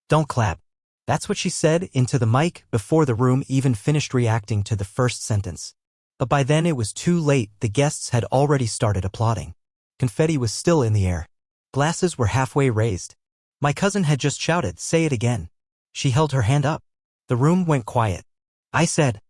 Don't clap. That's what she said into the mic before the room even finished reacting to the first sentence. But by then it was too late. The guests had already started applauding. Confetti was still in the air. Glasses were halfway raised. My cousin had just shouted, "Say it again." She held her hand up. The room went quiet. I said,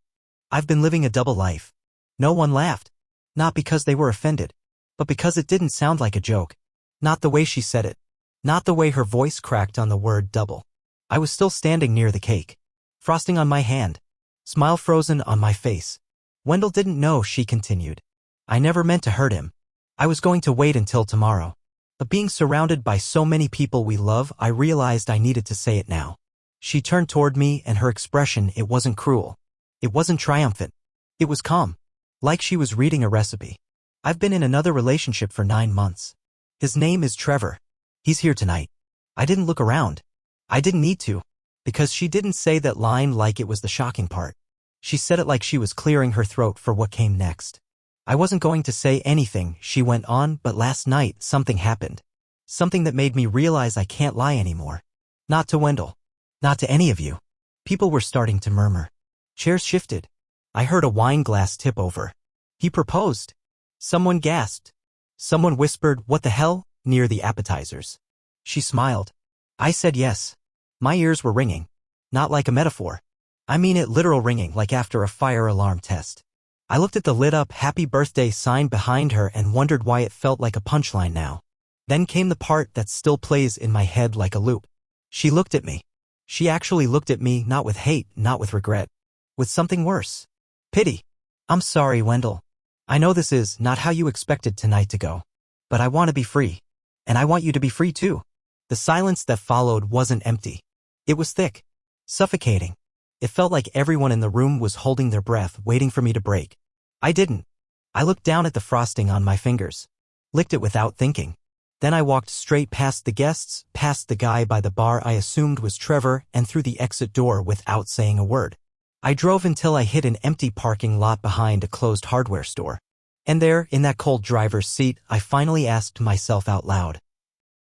"I've been living a double life." No one laughed. Not because they were offended, but because it didn't sound like a joke. Not the way she said it. Not the way her voice cracked on the word double. I was still standing near the cake. Frosting on my hand. Smile frozen on my face. Wendell didn't know, she continued. I never meant to hurt him. I was going to wait until tomorrow. But being surrounded by so many people we love, I realized I needed to say it now. She turned toward me, and her expression, it wasn't cruel. It wasn't triumphant. It was calm. Like she was reading a recipe. I've been in another relationship for 9 months. His name is Trevor. He's here tonight. I didn't look around. I didn't need to. Because she didn't say that line like it was the shocking part. She said it like she was clearing her throat for what came next. I wasn't going to say anything, she went on, but last night something happened. Something that made me realize I can't lie anymore. Not to Wendell. Not to any of you. People were starting to murmur. Chairs shifted. I heard a wine glass tip over. He proposed. Someone gasped. Someone whispered, "What the hell?" near the appetizers. She smiled. I said yes. My ears were ringing. Not like a metaphor. I mean it literal ringing, like after a fire alarm test. I looked at the lit-up "Happy Birthday" sign behind her and wondered why it felt like a punchline now. Then came the part that still plays in my head like a loop. She looked at me. She actually looked at me, not with hate, not with regret. With something worse. Pity. I'm sorry, Wendell. I know this is not how you expected tonight to go. But I want to be free. And I want you to be free too. The silence that followed wasn't empty. It was thick. Suffocating. It felt like everyone in the room was holding their breath, waiting for me to break. I didn't. I looked down at the frosting on my fingers. Licked it without thinking. Then I walked straight past the guests, past the guy by the bar I assumed was Trevor, and through the exit door without saying a word. I drove until I hit an empty parking lot behind a closed hardware store. And there, in that cold driver's seat, I finally asked myself out loud.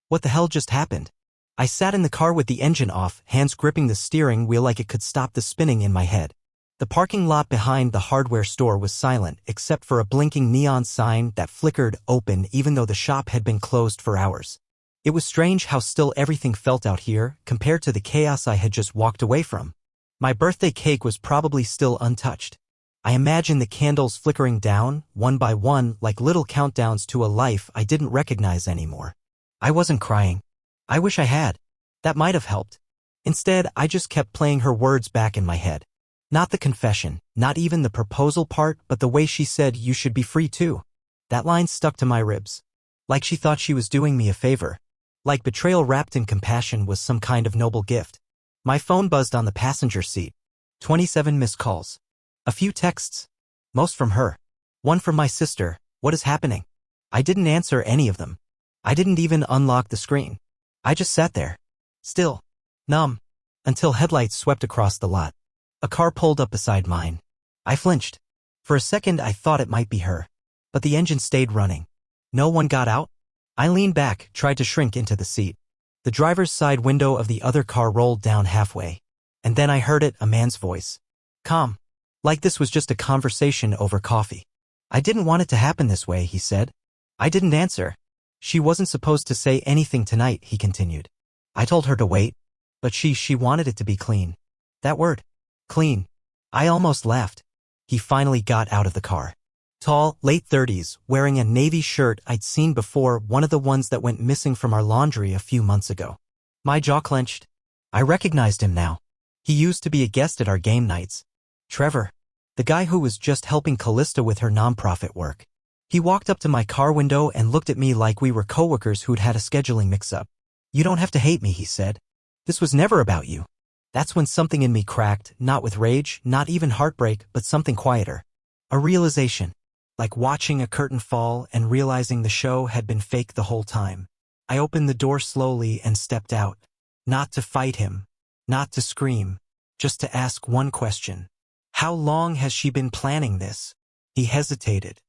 What the hell just happened? I sat in the car with the engine off, hands gripping the steering wheel like it could stop the spinning in my head. The parking lot behind the hardware store was silent, except for a blinking neon sign that flickered open even though the shop had been closed for hours. It was strange how still everything felt out here, compared to the chaos I had just walked away from. My birthday cake was probably still untouched. I imagined the candles flickering down, one by one, like little countdowns to a life I didn't recognize anymore. I wasn't crying. I wish I had. That might have helped. Instead, I just kept playing her words back in my head. Not the confession, not even the proposal part, but the way she said, "You should be free too." That line stuck to my ribs. Like she thought she was doing me a favor. Like betrayal wrapped in compassion was some kind of noble gift. My phone buzzed on the passenger seat. 27 missed calls. A few texts. Most from her. One from my sister. "What is happening?" I didn't answer any of them. I didn't even unlock the screen. I just sat there. Still. Numb. Until headlights swept across the lot. A car pulled up beside mine. I flinched. For a second I thought it might be her. But the engine stayed running. No one got out? I leaned back, tried to shrink into the seat. The driver's side window of the other car rolled down halfway. And then I heard it, a man's voice. Calm. Like this was just a conversation over coffee. "I didn't want it to happen this way," he said. I didn't answer. "She wasn't supposed to say anything tonight," he continued. I told her to wait. But she wanted it to be clean. That word. Clean. I almost laughed. He finally got out of the car. Tall, late 30s, wearing a navy shirt I'd seen before, one of the ones that went missing from our laundry a few months ago. My jaw clenched. I recognized him now. He used to be a guest at our game nights. Trevor. The guy who was just helping Callista with her nonprofit work. He walked up to my car window and looked at me like we were coworkers who'd had a scheduling mix-up. "You don't have to hate me," he said. "This was never about you." That's when something in me cracked, not with rage, not even heartbreak, but something quieter. A realization. Like watching a curtain fall and realizing the show had been fake the whole time. I opened the door slowly and stepped out. Not to fight him. Not to scream. Just to ask one question. How long has she been planning this? He hesitated.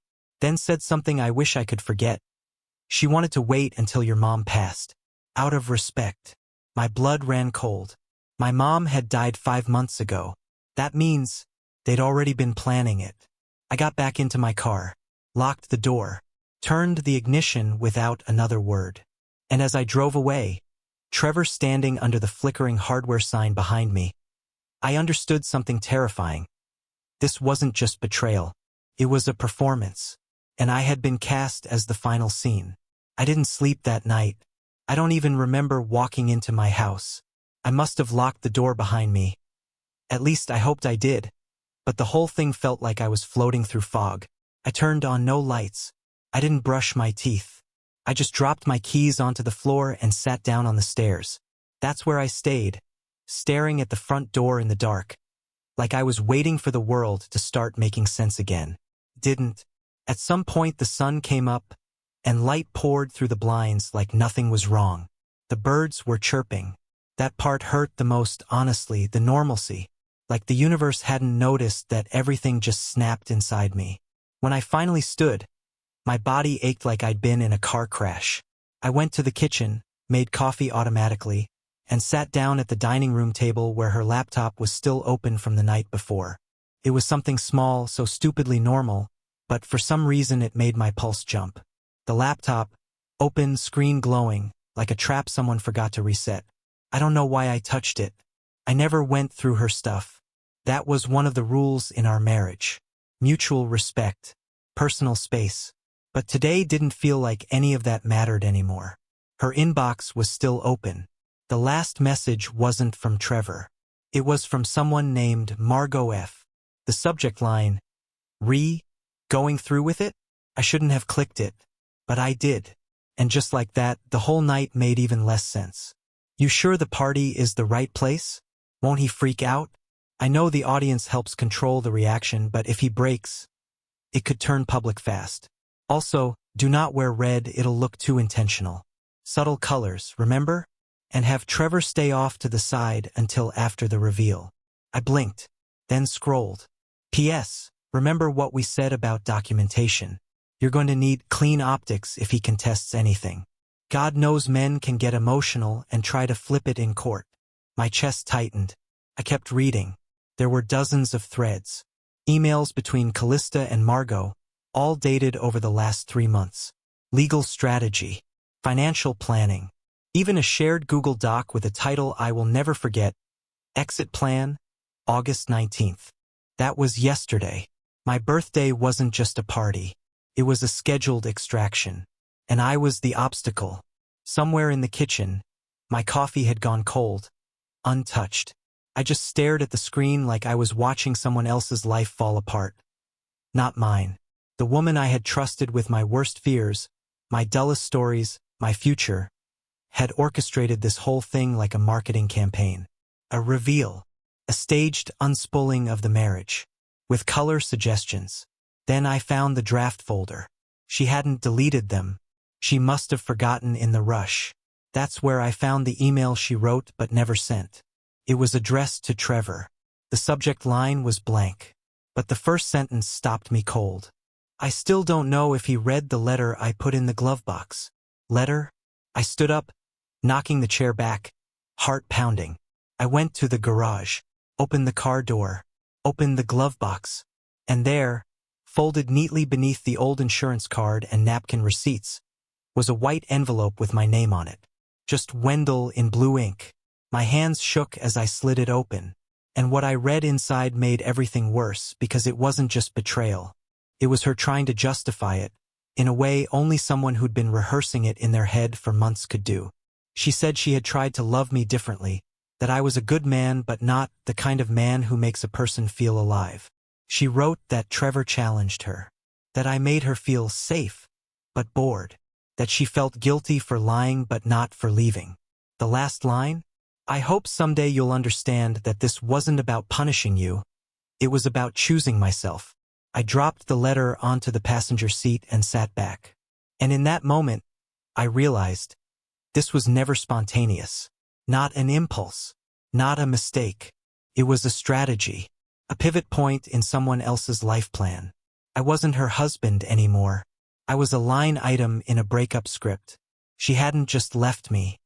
Then said something I wish I could forget. "She wanted to wait until your mom passed. Out of respect." My blood ran cold. My mom had died 5 months ago. That means they'd already been planning it. I got back into my car, locked the door, turned the ignition without another word. And as I drove away, Trevor standing under the flickering hardware sign behind me, I understood something terrifying. This wasn't just betrayal. It was a performance. And I had been cast as the final scene. I didn't sleep that night. I don't even remember walking into my house. I must have locked the door behind me. At least I hoped I did. But the whole thing felt like I was floating through fog. I turned on no lights. I didn't brush my teeth. I just dropped my keys onto the floor and sat down on the stairs. That's where I stayed, staring at the front door in the dark, like I was waiting for the world to start making sense again. Didn't. At some point the sun came up, and light poured through the blinds like nothing was wrong. The birds were chirping. That part hurt the most, honestly, the normalcy. Like the universe hadn't noticed that everything just snapped inside me. When I finally stood, my body ached like I'd been in a car crash. I went to the kitchen, made coffee automatically, and sat down at the dining room table where her laptop was still open from the night before. It was something small, so stupidly normal, but for some reason it made my pulse jump. The laptop, open, screen glowing, like a trap someone forgot to reset. I don't know why I touched it. I never went through her stuff. That was one of the rules in our marriage. Mutual respect, personal space. But today didn't feel like any of that mattered anymore. Her inbox was still open. The last message wasn't from Trevor. It was from someone named Margot F. The subject line, going through with it? I shouldn't have clicked it. But I did. And just like that, the whole night made even less sense. You sure the party is the right place? Won't he freak out? I know the audience helps control the reaction, but if he breaks, it could turn public fast. Also, do not wear red, it'll look too intentional. Subtle colors, remember? And have Trevor stay off to the side until after the reveal. I blinked, then scrolled. P.S. Remember what we said about documentation. You're going to need clean optics if he contests anything. God knows men can get emotional and try to flip it in court. My chest tightened. I kept reading. There were dozens of threads. Emails between Callista and Margot, all dated over the last 3 months. Legal strategy. Financial planning. Even a shared Google Doc with a title I will never forget. Exit plan, August 19th. That was yesterday. My birthday wasn't just a party. It was a scheduled extraction. And I was the obstacle. Somewhere in the kitchen, my coffee had gone cold, untouched. I just stared at the screen like I was watching someone else's life fall apart. Not mine. The woman I had trusted with my worst fears, my dullest stories, my future, had orchestrated this whole thing like a marketing campaign. A reveal. A staged unspooling of the marriage. With color suggestions. Then I found the draft folder. She hadn't deleted them. She must have forgotten in the rush. That's where I found the email she wrote but never sent. It was addressed to Trevor. The subject line was blank. But the first sentence stopped me cold. I still don't know if he read the letter I put in the glove box. Letter? I stood up, knocking the chair back, heart pounding. I went to the garage, opened the car door, opened the glove box, and there, folded neatly beneath the old insurance card and napkin receipts, was a white envelope with my name on it. Just Wendell in blue ink. My hands shook as I slid it open, and what I read inside made everything worse because it wasn't just betrayal. It was her trying to justify it, in a way only someone who'd been rehearsing it in their head for months could do. She said she had tried to love me differently, that I was a good man but not the kind of man who makes a person feel alive. She wrote that Trevor challenged her, that I made her feel safe, but bored, that she felt guilty for lying but not for leaving. The last line? I hope someday you'll understand that this wasn't about punishing you. It was about choosing myself. I dropped the letter onto the passenger seat and sat back. And in that moment, I realized this was never spontaneous. Not an impulse. Not a mistake. It was a strategy. A pivot point in someone else's life plan. I wasn't her husband anymore. I was a line item in a breakup script. She hadn't just left me.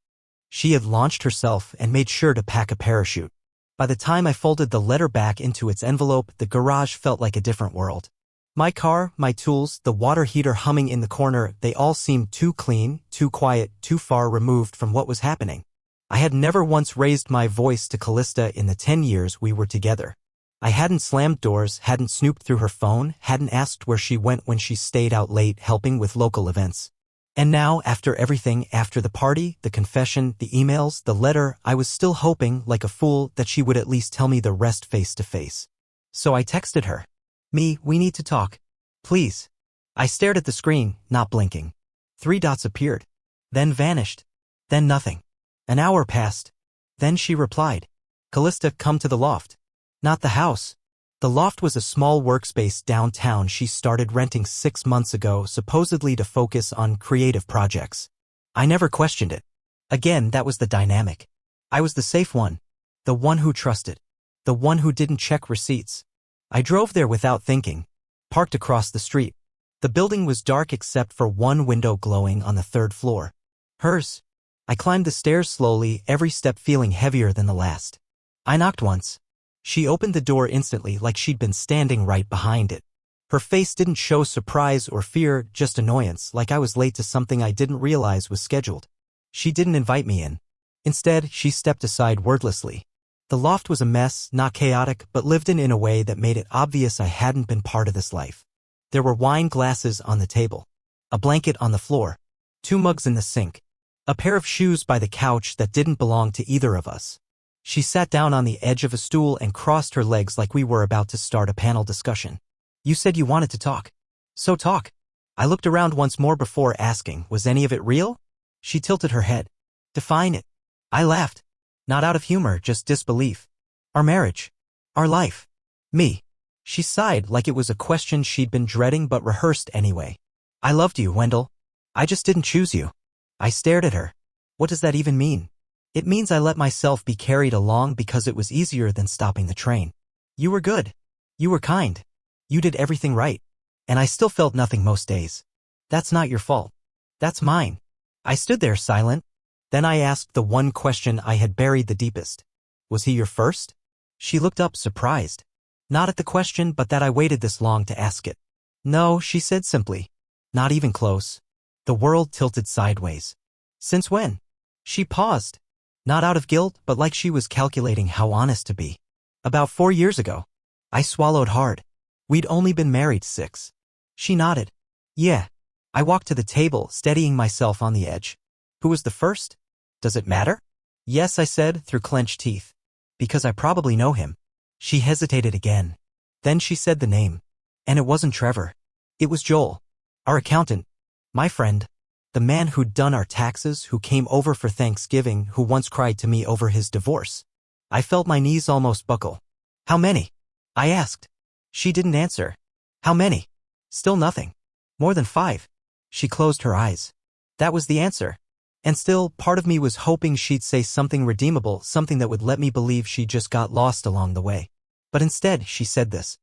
She had launched herself and made sure to pack a parachute. By the time I folded the letter back into its envelope, the garage felt like a different world. My car, my tools, the water heater humming in the corner, they all seemed too clean, too quiet, too far removed from what was happening. I had never once raised my voice to Callista in the 10 years we were together. I hadn't slammed doors, hadn't snooped through her phone, hadn't asked where she went when she stayed out late helping with local events. And now, after everything, after the party, the confession, the emails, the letter, I was still hoping, like a fool, that she would at least tell me the rest face to face. So I texted her. We need to talk. Please. I stared at the screen, not blinking. 3 dots appeared. Then vanished. Then nothing. An hour passed. Then she replied. Callista, come to the loft. Not the house. The loft was a small workspace downtown she started renting 6 months ago, supposedly to focus on creative projects. I never questioned it. Again, that was the dynamic. I was the safe one. The one who trusted. The one who didn't check receipts. I drove there without thinking. Parked across the street. The building was dark except for one window glowing on the 3rd floor. Hers. I climbed the stairs slowly, every step feeling heavier than the last. I knocked once. She opened the door instantly like she'd been standing right behind it. Her face didn't show surprise or fear, just annoyance, like I was late to something I didn't realize was scheduled. She didn't invite me in. Instead, she stepped aside wordlessly. The loft was a mess, not chaotic, but lived in a way that made it obvious I hadn't been part of this life. There were wine glasses on the table, a blanket on the floor, 2 mugs in the sink, a pair of shoes by the couch that didn't belong to either of us. She sat down on the edge of a stool and crossed her legs like we were about to start a panel discussion. You said you wanted to talk. So talk. I looked around once more before asking, was any of it real? She tilted her head. Define it. I laughed. Not out of humor, just disbelief. Our marriage. Our life. Me. She sighed like it was a question she'd been dreading but rehearsed anyway. I loved you, Wendell. I just didn't choose you. I stared at her. What does that even mean? It means I let myself be carried along because it was easier than stopping the train. You were good. You were kind. You did everything right. And I still felt nothing most days. That's not your fault. That's mine. I stood there silent. Then I asked the one question I had buried the deepest. Was he your first? She looked up surprised. Not at the question, but that I waited this long to ask it. No, she said simply. Not even close. The world tilted sideways. Since when? She paused. Not out of guilt, but like she was calculating how honest to be. About 4 years ago. I swallowed hard. We'd only been married 6. She nodded. Yeah. I walked to the table, steadying myself on the edge. Who was the first? Does it matter? Yes, I said, through clenched teeth. Because I probably know him. She hesitated again. Then she said the name. And it wasn't Trevor. It was Joel. Our accountant. My friend. The man who'd done our taxes, who came over for Thanksgiving, who once cried to me over his divorce. I felt my knees almost buckle. How many? I asked. She didn't answer. How many? Still nothing. More than 5. She closed her eyes. That was the answer. And still, part of me was hoping she'd say something redeemable, something that would let me believe she just got lost along the way. But instead, she said this.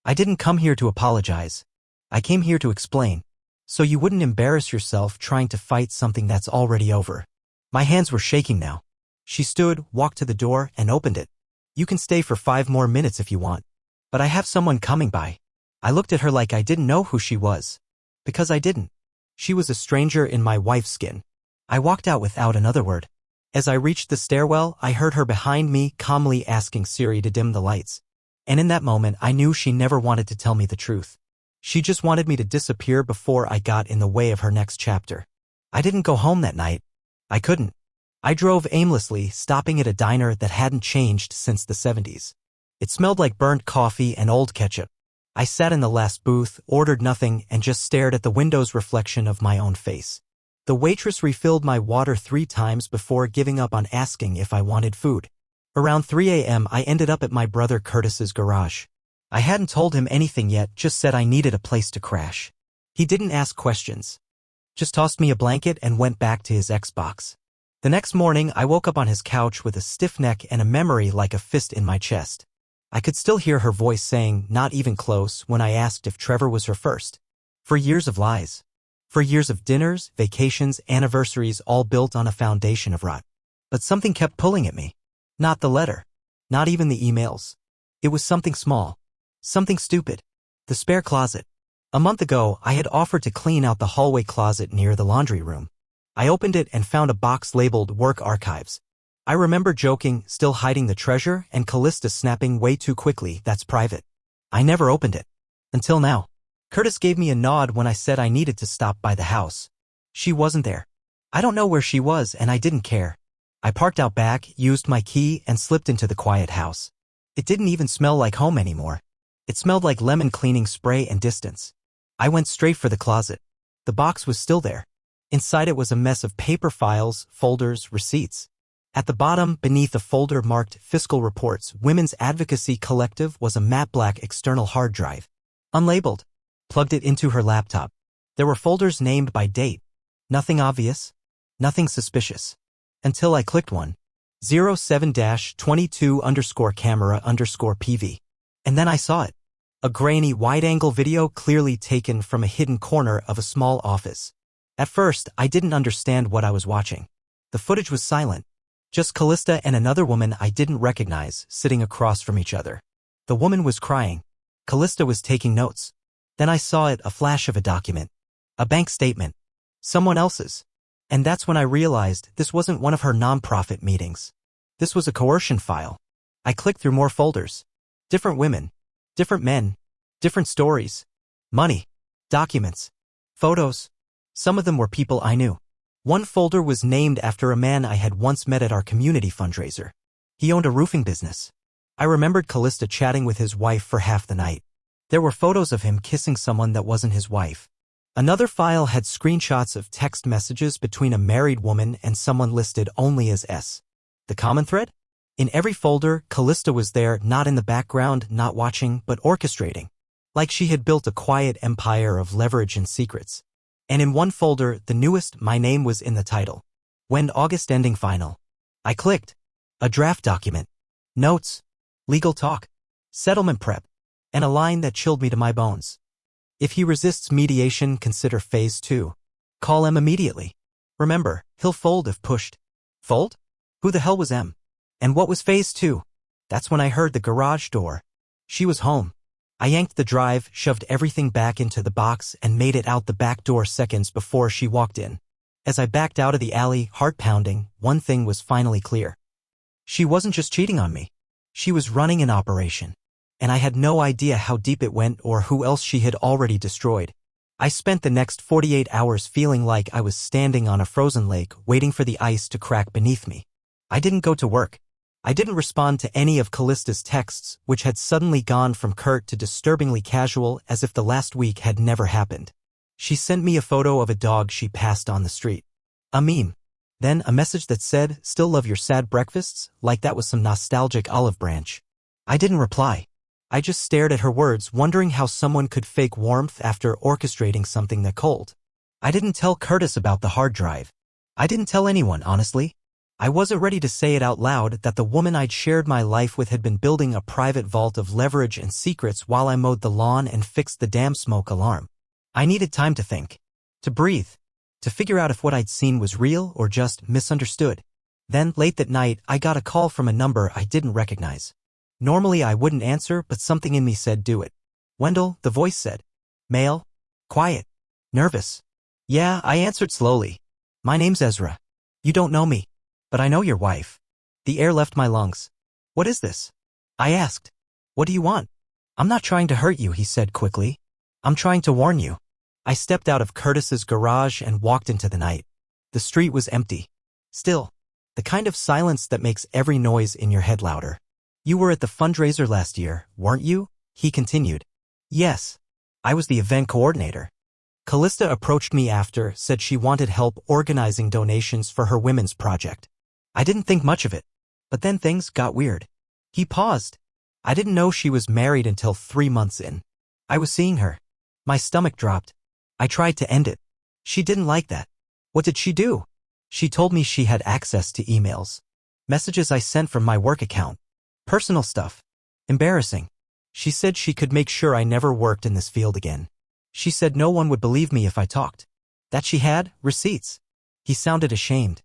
I didn't come here to apologize. I came here to explain. So you wouldn't embarrass yourself trying to fight something that's already over. My hands were shaking now. She stood, walked to the door, and opened it. You can stay for 5 more minutes if you want. But I have someone coming by. I looked at her like I didn't know who she was. Because I didn't. She was a stranger in my wife's skin. I walked out without another word. As I reached the stairwell, I heard her behind me calmly asking Siri to dim the lights. And in that moment, I knew she never wanted to tell me the truth. She just wanted me to disappear before I got in the way of her next chapter. I didn't go home that night. I couldn't. I drove aimlessly, stopping at a diner that hadn't changed since the 70s. It smelled like burnt coffee and old ketchup. I sat in the last booth, ordered nothing, and just stared at the window's reflection of my own face. The waitress refilled my water 3 times before giving up on asking if I wanted food. Around 3 a.m. I ended up at my brother Curtis's garage. I hadn't told him anything yet, just said I needed a place to crash. He didn't ask questions. Just tossed me a blanket and went back to his Xbox. The next morning, I woke up on his couch with a stiff neck and a memory like a fist in my chest. I could still hear her voice saying, not even close, when I asked if Trevor was her first. For years of lies. For years of dinners, vacations, anniversaries, all built on a foundation of rot. But something kept pulling at me. Not the letter. Not even the emails. It was something small. Something stupid. The spare closet. A month ago, I had offered to clean out the hallway closet near the laundry room. I opened it and found a box labeled Work Archives. I remember joking, still hiding the treasure, and Callista snapping way too quickly, "That's private." I never opened it. Until now. Curtis gave me a nod when I said I needed to stop by the house. She wasn't there. I don't know where she was, and I didn't care. I parked out back, used my key, and slipped into the quiet house. It didn't even smell like home anymore. It smelled like lemon cleaning spray and distance. I went straight for the closet. The box was still there. Inside it was a mess of paper files, folders, receipts. At the bottom, beneath a folder marked Fiscal Reports, Women's Advocacy Collective, was a matte black external hard drive. Unlabeled. Plugged it into her laptop. There were folders named by date. Nothing obvious. Nothing suspicious. Until I clicked one. 07-22_camera_PV. And then I saw it. A grainy, wide-angle video clearly taken from a hidden corner of a small office. At first, I didn't understand what I was watching. The footage was silent. Just Callista and another woman I didn't recognize sitting across from each other. The woman was crying. Callista was taking notes. Then I saw it, a flash of a document. A bank statement. Someone else's. And that's when I realized this wasn't one of her nonprofit meetings. This was a coercion file. I clicked through more folders. Different women. Different men. Different stories. Money. Documents. Photos. Some of them were people I knew. One folder was named after a man I had once met at our community fundraiser. He owned a roofing business. I remembered Callista chatting with his wife for half the night. There were photos of him kissing someone that wasn't his wife. Another file had screenshots of text messages between a married woman and someone listed only as S. The common thread? In every folder, Callista was there, not in the background, not watching, but orchestrating. Like she had built a quiet empire of leverage and secrets. And in one folder, the newest, my name was in the title. When August ending final. I clicked. A draft document. Notes. Legal talk. Settlement prep. And a line that chilled me to my bones. If he resists mediation, consider phase 2. Call M immediately. Remember, he'll fold if pushed. Fold? Who the hell was M? And what was phase 2? That's when I heard the garage door. She was home. I yanked the drive, shoved everything back into the box, and made it out the back door seconds before she walked in. As I backed out of the alley, heart pounding, one thing was finally clear. She wasn't just cheating on me. She was running an operation. And I had no idea how deep it went or who else she had already destroyed. I spent the next 48 hours feeling like I was standing on a frozen lake, waiting for the ice to crack beneath me. I didn't go to work. I didn't respond to any of Callista's texts, which had suddenly gone from curt to disturbingly casual, as if the last week had never happened. She sent me a photo of a dog she passed on the street. A meme. Then a message that said, "Still love your sad breakfasts," like that was some nostalgic olive branch. I didn't reply. I just stared at her words, wondering how someone could fake warmth after orchestrating something that cold. I didn't tell Curtis about the hard drive. I didn't tell anyone, honestly. I wasn't ready to say it out loud that the woman I'd shared my life with had been building a private vault of leverage and secrets while I mowed the lawn and fixed the damn smoke alarm. I needed time to think. To breathe. To figure out if what I'd seen was real or just misunderstood. Then, late that night, I got a call from a number I didn't recognize. Normally I wouldn't answer, but something in me said do it. "Wendell," the voice said. Male. Quiet. Nervous. Yeah, I answered slowly. "My name's Ezra. You don't know me. But I know your wife." The air left my lungs. "What is this?" I asked. "What do you want?" "I'm not trying to hurt you," he said quickly. "I'm trying to warn you." I stepped out of Curtis's garage and walked into the night. The street was empty. Still. The kind of silence that makes every noise in your head louder. "You were at the fundraiser last year, weren't you?" he continued. "Yes. I was the event coordinator." Callista approached me after, said she wanted help organizing donations for her women's project. I didn't think much of it. But then things got weird. He paused. I didn't know she was married until 3 months in. I was seeing her. My stomach dropped. I tried to end it. She didn't like that. What did she do? She told me she had access to emails. Messages I sent from my work account. Personal stuff. Embarrassing. She said she could make sure I never worked in this field again. She said no one would believe me if I talked. That she had receipts. He sounded ashamed.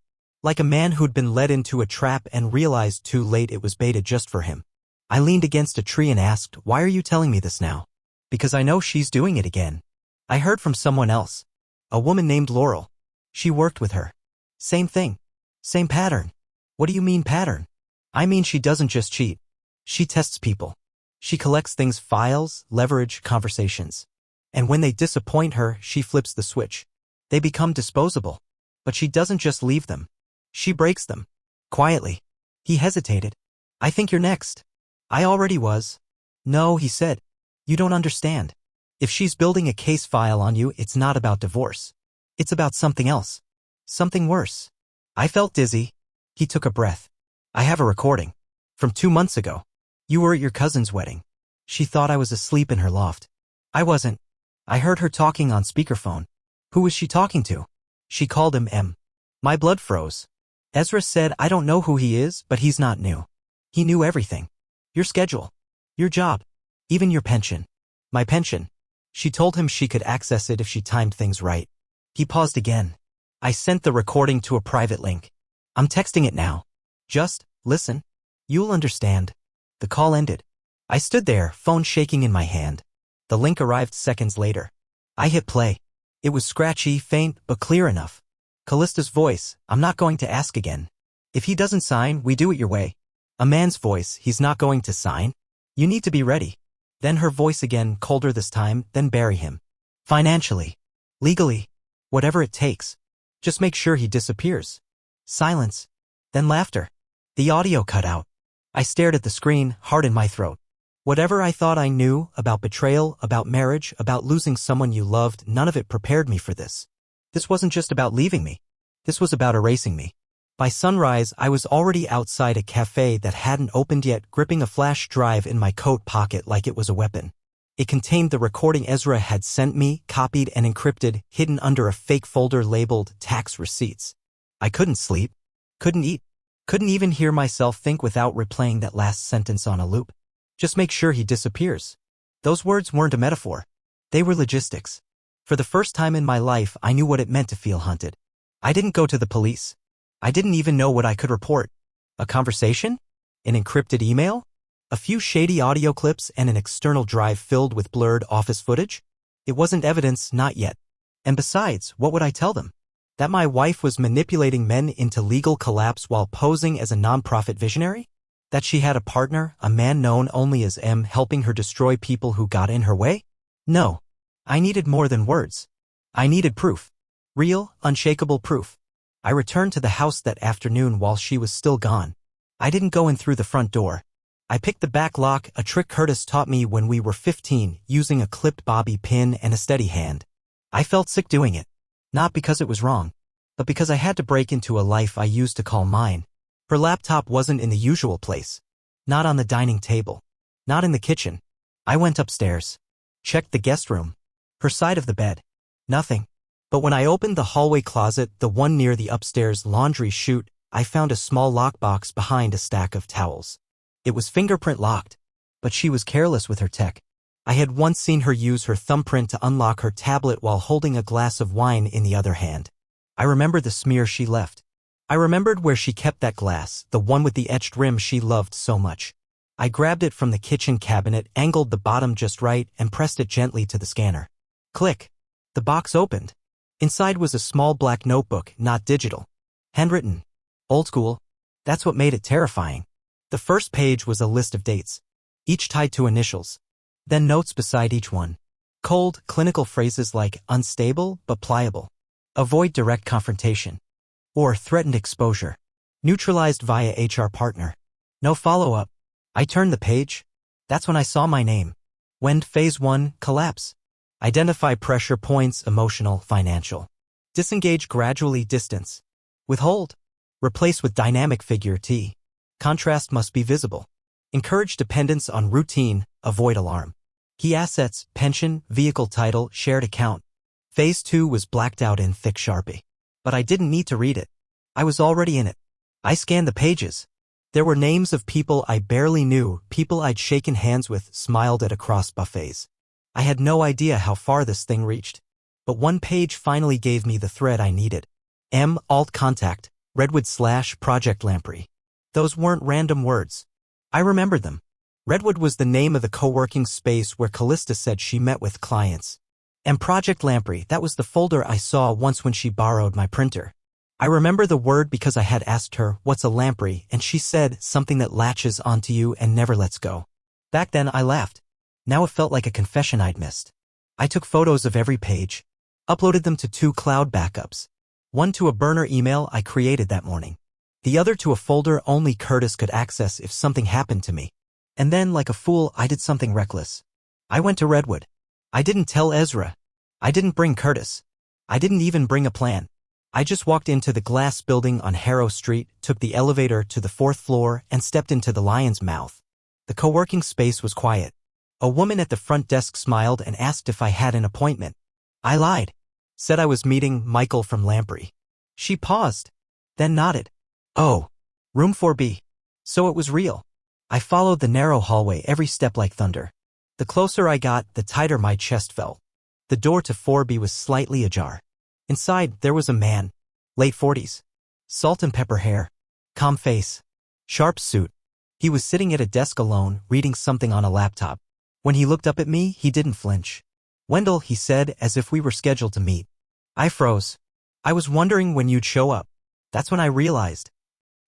Like a man who'd been led into a trap and realized too late it was baited just for him. I leaned against a tree and asked, "Why are you telling me this now?" "Because I know she's doing it again." I heard from someone else. A woman named Laurel. She worked with her. Same thing. Same pattern. "What do you mean pattern?" "I mean she doesn't just cheat. She tests people. She collects things, files, leverage, conversations. And when they disappoint her, she flips the switch. They become disposable. But she doesn't just leave them. She breaks them. Quietly." He hesitated. "I think you're next." "I already was." "No," he said. "You don't understand. If she's building a case file on you, it's not about divorce. It's about something else. Something worse." I felt dizzy. He took a breath. "I have a recording. From 2 months ago. You were at your cousin's wedding. She thought I was asleep in her loft. I wasn't. I heard her talking on speakerphone." "Who was she talking to?" "She called him M." My blood froze. Ezra said, "I don't know who he is, but he's not new. He knew everything. Your schedule. Your job. Even your pension." "My pension." She told him she could access it if she timed things right. He paused again. I sent the recording to a private link. "I'm texting it now. Just listen. You'll understand." The call ended. I stood there, phone shaking in my hand. The link arrived seconds later. I hit play. It was scratchy, faint, but clear enough. Callista's voice, "I'm not going to ask again. If he doesn't sign, we do it your way." A man's voice, "He's not going to sign? You need to be ready." Then her voice again, colder this time, "Then bury him. Financially. Legally. Whatever it takes. Just make sure he disappears." Silence. Then laughter. The audio cut out. I stared at the screen, heart in my throat. Whatever I thought I knew about betrayal, about marriage, about losing someone you loved, none of it prepared me for this. This wasn't just about leaving me. This was about erasing me. By sunrise, I was already outside a cafe that hadn't opened yet, gripping a flash drive in my coat pocket like it was a weapon. It contained the recording Ezra had sent me, copied and encrypted, hidden under a fake folder labeled tax receipts. I couldn't sleep. Couldn't eat. Couldn't even hear myself think without replaying that last sentence on a loop. Just make sure he disappears. Those words weren't a metaphor. They were logistics. For the first time in my life, I knew what it meant to feel hunted. I didn't go to the police. I didn't even know what I could report. A conversation? An encrypted email? A few shady audio clips and an external drive filled with blurred office footage? It wasn't evidence, not yet. And besides, what would I tell them? That my wife was manipulating men into legal collapse while posing as a nonprofit visionary? That she had a partner, a man known only as M, helping her destroy people who got in her way? No. I needed more than words. I needed proof. Real, unshakable proof. I returned to the house that afternoon while she was still gone. I didn't go in through the front door. I picked the back lock, a trick Curtis taught me when we were 15, using a clipped bobby pin and a steady hand. I felt sick doing it. Not because it was wrong, but because I had to break into a life I used to call mine. Her laptop wasn't in the usual place. Not on the dining table. Not in the kitchen. I went upstairs. Checked the guest room. Her side of the bed. Nothing. But when I opened the hallway closet, the one near the upstairs laundry chute, I found a small lockbox behind a stack of towels. It was fingerprint locked. But she was careless with her tech. I had once seen her use her thumbprint to unlock her tablet while holding a glass of wine in the other hand. I remembered the smear she left. I remembered where she kept that glass, the one with the etched rim she loved so much. I grabbed it from the kitchen cabinet, angled the bottom just right, and pressed it gently to the scanner. Click. The box opened. Inside was a small black notebook, not digital. Handwritten. Old school. That's what made it terrifying. The first page was a list of dates, each tied to initials. Then notes beside each one. Cold, clinical phrases like unstable but pliable. Avoid direct confrontation. Or threatened exposure. Neutralized via HR partner. No follow-up. I turned the page. That's when I saw my name. Wend Phase 1, collapse. Identify pressure points, emotional, financial. Disengage gradually, distance. Withhold. Replace with dynamic figure T. Contrast must be visible. Encourage dependence on routine, avoid alarm. Key assets, pension, vehicle title, shared account. Phase 2 was blacked out in thick Sharpie. But I didn't need to read it. I was already in it. I scanned the pages. There were names of people I barely knew, people I'd shaken hands with, smiled at across buffets. I had no idea how far this thing reached. But one page finally gave me the thread I needed. M. Alt contact. Redwood/Project Lamprey. Those weren't random words. I remembered them. Redwood was the name of the co-working space where Callista said she met with clients. And Project Lamprey, that was the folder I saw once when she borrowed my printer. I remember the word because I had asked her, "What's a lamprey?" and she said something that latches onto you and never lets go. Back then I laughed. Now it felt like a confession I'd missed. I took photos of every page, uploaded them to 2 cloud backups. One to a burner email I created that morning. The other to a folder only Curtis could access if something happened to me. And then, like a fool, I did something reckless. I went to Redwood. I didn't tell Ezra. I didn't bring Curtis. I didn't even bring a plan. I just walked into the glass building on Harrow Street, took the elevator to the 4th floor, and stepped into the Lion's Mouth. The co-working space was quiet. A woman at the front desk smiled and asked if I had an appointment. I lied. Said I was meeting Michael from Lamprey. She paused, then nodded. Oh, room 4B. So it was real. I followed the narrow hallway, every step like thunder. The closer I got, the tighter my chest felt. The door to 4B was slightly ajar. Inside, there was a man. Late 40s. Salt and pepper hair. Calm face. Sharp suit. He was sitting at a desk alone, reading something on a laptop. When he looked up at me, he didn't flinch. "Wendell," he said, as if we were scheduled to meet. I froze. "I was wondering when you'd show up." That's when I realized.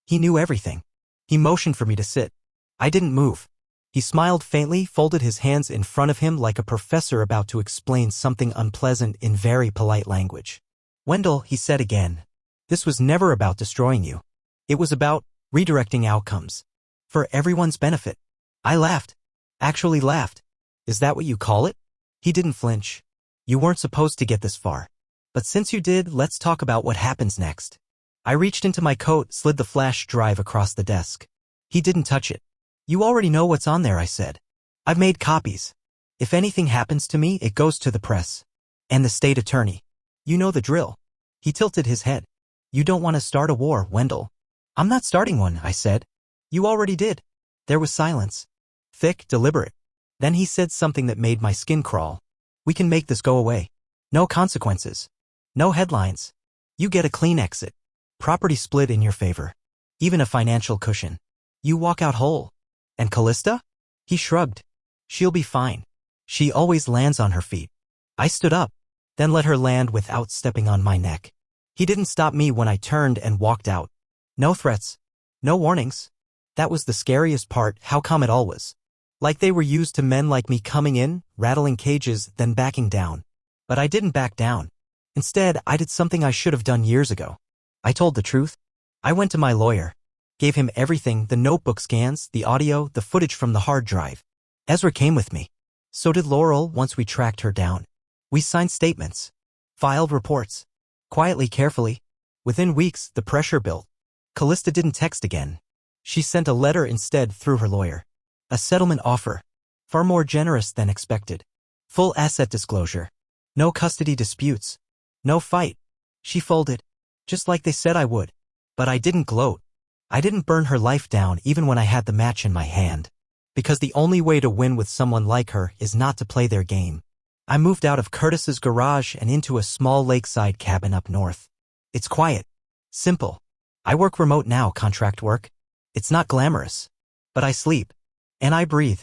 He knew everything. He motioned for me to sit. I didn't move. He smiled faintly, folded his hands in front of him like a professor about to explain something unpleasant in very polite language. "Wendell," he said again, "this was never about destroying you. It was about redirecting outcomes. For everyone's benefit." I laughed. Actually laughed. "Is that what you call it?" He didn't flinch. "You weren't supposed to get this far. But since you did, let's talk about what happens next." I reached into my coat, slid the flash drive across the desk. He didn't touch it. "You already know what's on there," I said. "I've made copies. If anything happens to me, it goes to the press. And the state attorney. You know the drill." He tilted his head. "You don't want to start a war, Wendell." "I'm not starting one," I said. "You already did." There was silence. Thick, deliberate. Then he said something that made my skin crawl. "We can make this go away. No consequences. No headlines. You get a clean exit. Property split in your favor. Even a financial cushion. You walk out whole. And Callista?" He shrugged. "She'll be fine. She always lands on her feet." I stood up, then let her land without stepping on my neck. He didn't stop me when I turned and walked out. No threats. No warnings. That was the scariest part, how calm it all was. Like they were used to men like me coming in, rattling cages, then backing down. But I didn't back down. Instead, I did something I should have done years ago. I told the truth. I went to my lawyer. Gave him everything, the notebook scans, the audio, the footage from the hard drive. Ezra came with me. So did Laurel once we tracked her down. We signed statements. Filed reports. Quietly, carefully. Within weeks, the pressure built. Callista didn't text again. She sent a letter instead through her lawyer. A settlement offer. Far more generous than expected. Full asset disclosure. No custody disputes. No fight. She folded. Just like they said I would. But I didn't gloat. I didn't burn her life down even when I had the match in my hand. Because the only way to win with someone like her is not to play their game. I moved out of Curtis's garage and into a small lakeside cabin up north. It's quiet. Simple. I work remote now, contract work. It's not glamorous. But I sleep. And I breathe.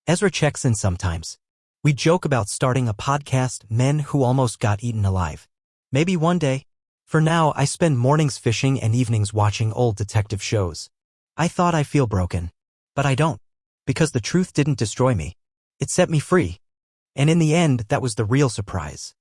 Ezra checks in sometimes. We joke about starting a podcast, Men Who Almost Got Eaten Alive. Maybe one day. For now, I spend mornings fishing and evenings watching old detective shows. I thought I feel broken. But I don't. Because the truth didn't destroy me. It set me free. And in the end, that was the real surprise.